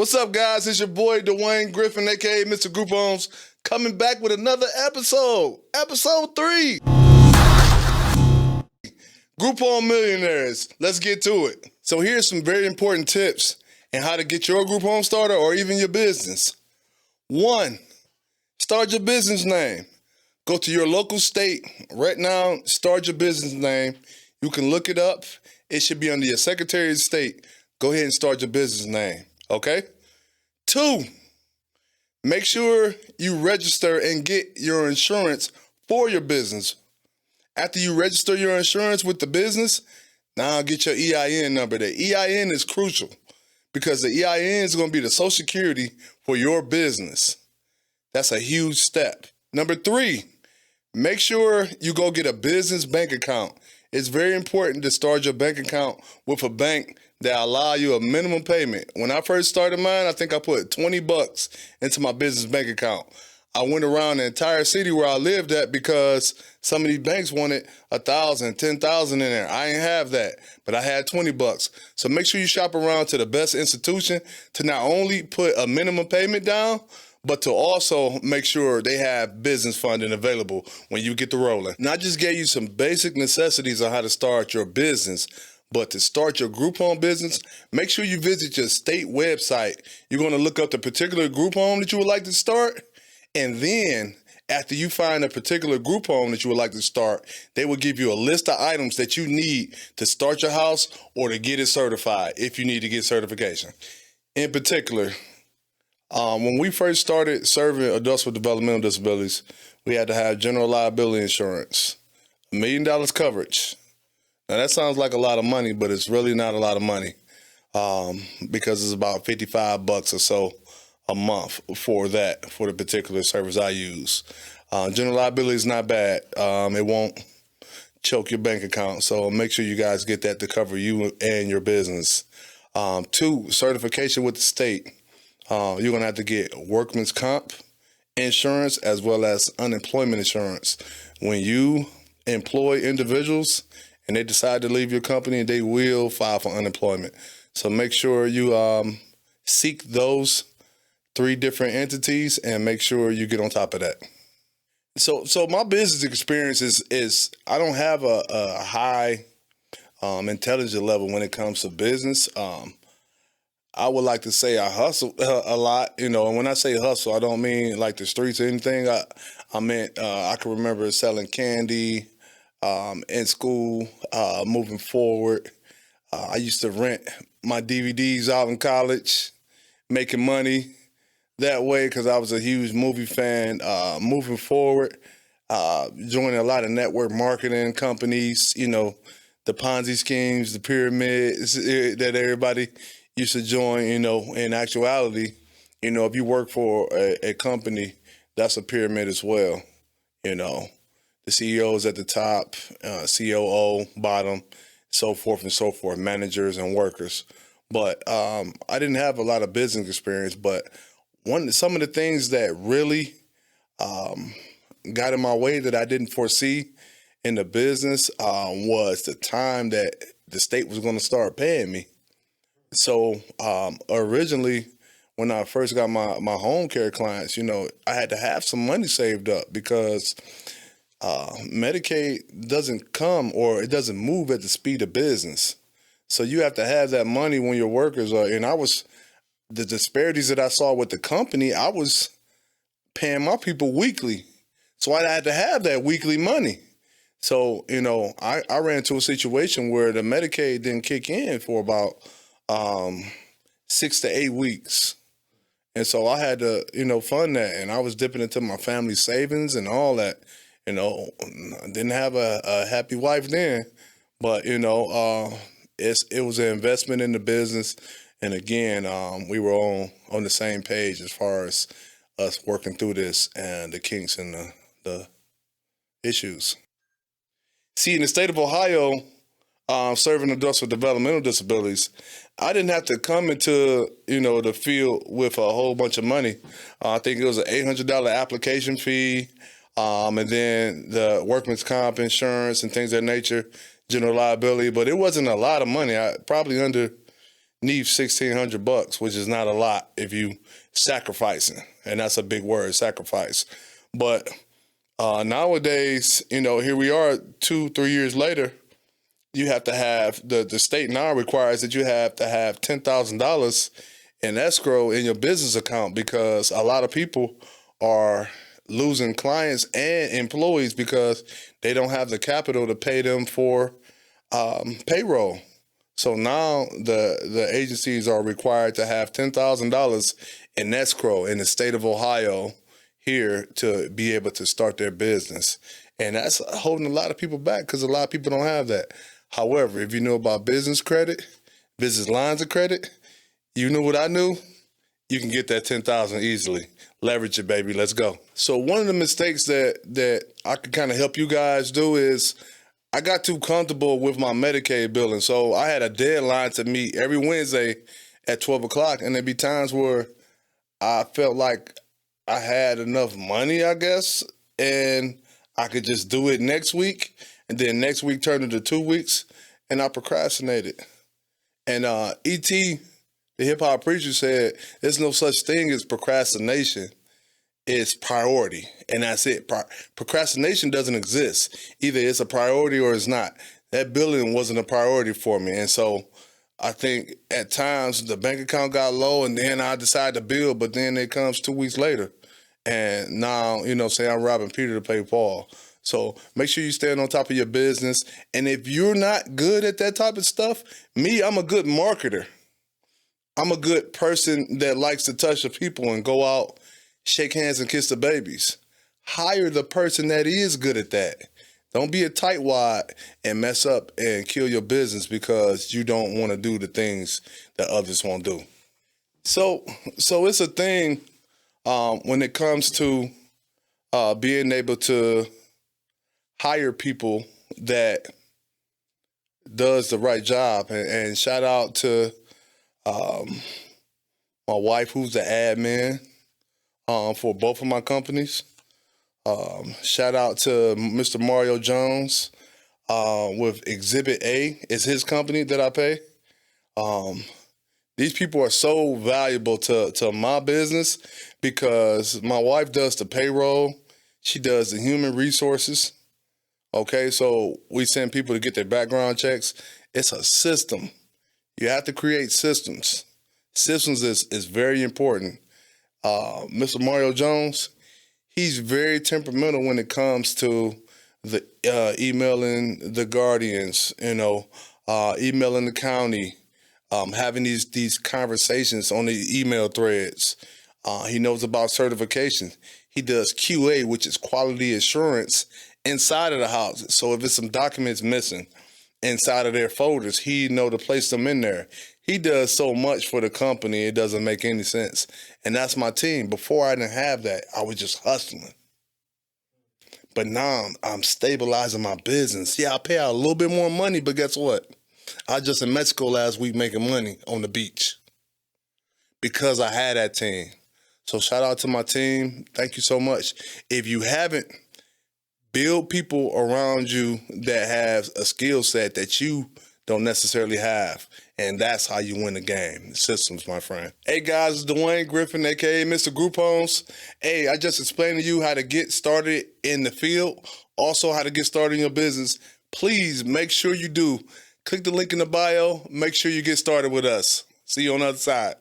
What's up, guys? It's your boy, Dwayne Griffin, a.k.a. Mr. Group Homes, coming back with another episode. Episode 3. Group Home Millionaires. Let's get to it. So here's some very important tips on how to get your group home started or even your business. 1, start your business name. Go to your local state right now, start your business name. You can look it up. It should be under your Secretary of State. Go ahead and start your business name, okay? 2, make sure you register and get your insurance for your business. After you register your insurance with the business, now get your EIN number. The EIN is crucial because the EIN is going to be the social security for your business. That's a huge step. Number 3, make sure you go get a business bank account. It's very important to start your bank account with a bank that allow you a minimum payment. When I first started mine, I think I put $20 into my business bank account. I went around the entire city where I lived at because some of these banks wanted $1,000, $10,000 in there. I ain't have that, but I had $20. So make sure you shop around to the best institution to not only put a minimum payment down, but to also make sure they have business funding available when you get to rolling. Now, I just gave you some basic necessities on how to start your business, but to start your group home business, make sure you visit your state website. You're going to look up the particular group home that you would like to start, and then after you find a particular group home that you would like to start, they will give you a list of items that you need to start your house or to get it certified if you need to get certification. In particular, when we first started serving adults with developmental disabilities, we had to have general liability insurance, $1 million coverage. Now that sounds like a lot of money, but it's really not a lot of money because it's about $55 or so a month for the particular service I use. General liability is not bad. It won't choke your bank account, so make sure you guys get that to cover you and your business. 2, certification with the state. You're going to have to get workman's comp insurance as well as unemployment insurance. When you employ individuals and they decide to leave your company, they will file for unemployment. So make sure you seek those 3 different entities and make sure you get on top of that. So my business experience is I don't have a high intelligence level when it comes to business. I would like to say I hustle a lot, and when I say hustle, I don't mean like the streets or anything. I meant I can remember selling candy in school, moving forward. I used to rent my DVDs out in college, making money that way because I was a huge movie fan. Moving forward, joining a lot of network marketing companies, the Ponzi schemes, the pyramids that everybody used to join, in actuality, if you work for a company, that's a pyramid as well. The CEO is at the top, COO, bottom, so forth and so forth, managers and workers. But I didn't have a lot of business experience, but some of the things that really got in my way that I didn't foresee in the business was the time that the state was going to start paying me. So originally, when I first got my home care clients, I had to have some money saved up because Medicaid doesn't come or it doesn't move at the speed of business. So you have to have that money when your workers are, and the disparities that I saw with the company, I was paying my people weekly. So I had to have that weekly money. So, I ran into a situation where the Medicaid didn't kick in for about 6 to 8 weeks. And so I had to, fund that. And I was dipping into my family savings and all that. I didn't have a happy wife then, but, it was an investment in the business. And again, we were on the same page as far as us working through this and the kinks and the issues. See, in the state of Ohio, serving adults with developmental disabilities, I didn't have to come into, the field with a whole bunch of money. I think it was an $800 application fee, and then the workman's comp insurance and things of that nature, general liability. But it wasn't a lot of money, probably under need $1,600, which is not a lot if you sacrificing, and that's a big word, sacrifice. But nowadays, here we are 2-3 years later, you have to have, the state now requires that you have to have $10,000 in escrow in your business account, because a lot of people are losing clients and employees because they don't have the capital to pay them for payroll. So now the agencies are required to have $10,000 in escrow in the state of Ohio here to be able to start their business. And that's holding a lot of people back because a lot of people don't have that. However, if you know about business credit, business lines of credit, you knew what I knew, you can get that $10,000 easily. Leverage it, baby. Let's go. So one of the mistakes that I can kind of help you guys do is I got too comfortable with my Medicaid billing. So I had a deadline to meet every Wednesday at 12 o'clock. And there'd be times where I felt like I had enough money, I guess, and I could just do it next week. And then next week turned into 2 weeks, and I procrastinated. And E.T., the hip-hop preacher, said there's no such thing as procrastination. It's priority, and that's it. Procrastination doesn't exist. Either it's a priority or it's not. That billing wasn't a priority for me, and so I think at times the bank account got low, and then I decided to bill, but then it comes 2 weeks later, and now, say I'm robbing Peter to pay Paul. So make sure you stand on top of your business, and if you're not good at that type of stuff, I'm a good marketer. I'm a good person that likes to touch the people and go out, shake hands and kiss the babies. Hire the person that is good at that. Don't be a tightwad and mess up and kill your business because you don't want to do the things that others won't do. So it's a thing when it comes to being able to hire people that does the right job. And shout out to my wife, who's the admin for both of my companies. Shout out to Mr. Mario Jones with Exhibit A. It's his company that I pay. These people are so valuable to my business because my wife does the payroll. She does the human resources. Okay, so we send people to get their background checks. It's a system. You have to create systems. Systems is very important. Mr. Mario Jones, he's very temperamental when it comes to the emailing the guardians, emailing the county, having these conversations on the email threads. He knows about certification. He does QA, which is quality assurance, inside of the houses. So if there's some documents missing inside of their folders, he know to place them in there. He does so much for the company, it doesn't make any sense. And that's my team. Before I didn't have that, I was just hustling. But now I'm stabilizing my business. Yeah, I pay out a little bit more money, but guess what? I was just in Mexico last week making money on the beach because I had that team. So shout out to my team. Thank you so much. If you haven't, build people around you that have a skill set that you don't necessarily have. And that's how you win the game. Systems, my friend. Hey guys, it's Dwayne Griffin, aka Mr. Group Homes. Hey, I just explained to you how to get started in the field, also how to get started in your business. Please make sure you do. Click the link in the bio. Make sure you get started with us. See you on the other side.